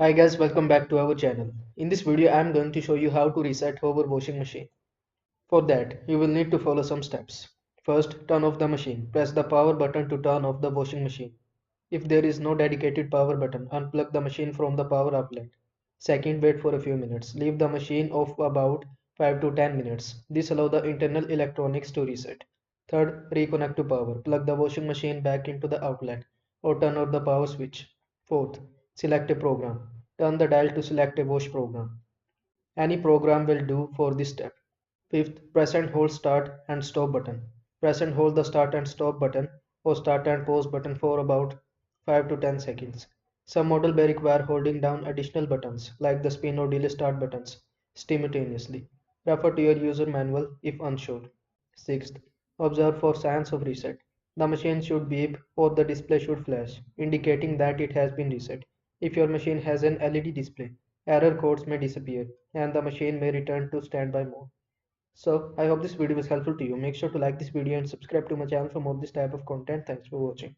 Hi guys, welcome back to our channel. In this video, I am going to show you how to reset Hoover washing machine. For that, you will need to follow some steps. First, turn off the machine. Press the power button to turn off the washing machine. If there is no dedicated power button, unplug the machine from the power outlet. Second, wait for a few minutes. Leave the machine off about 5 to 10 minutes. This allows the internal electronics to reset. Third, reconnect to power. Plug the washing machine back into the outlet or turn off the power switch. Fourth, select a program. Turn the dial to select a wash program. Any program will do for this step. Fifth, press and hold start and stop button. Press and hold the start and stop button or start and pause button for about 5 to 10 seconds. Some models may require holding down additional buttons like the spin or delay start buttons simultaneously. Refer to your user manual if unsure. Sixth, observe for signs of reset. The machine should beep or the display should flash, indicating that it has been reset. If your machine has an LED display, error codes may disappear and the machine may return to standby mode. So, I hope this video was helpful to you. Make sure to like this video and subscribe to my channel for more of this type of content. Thanks for watching.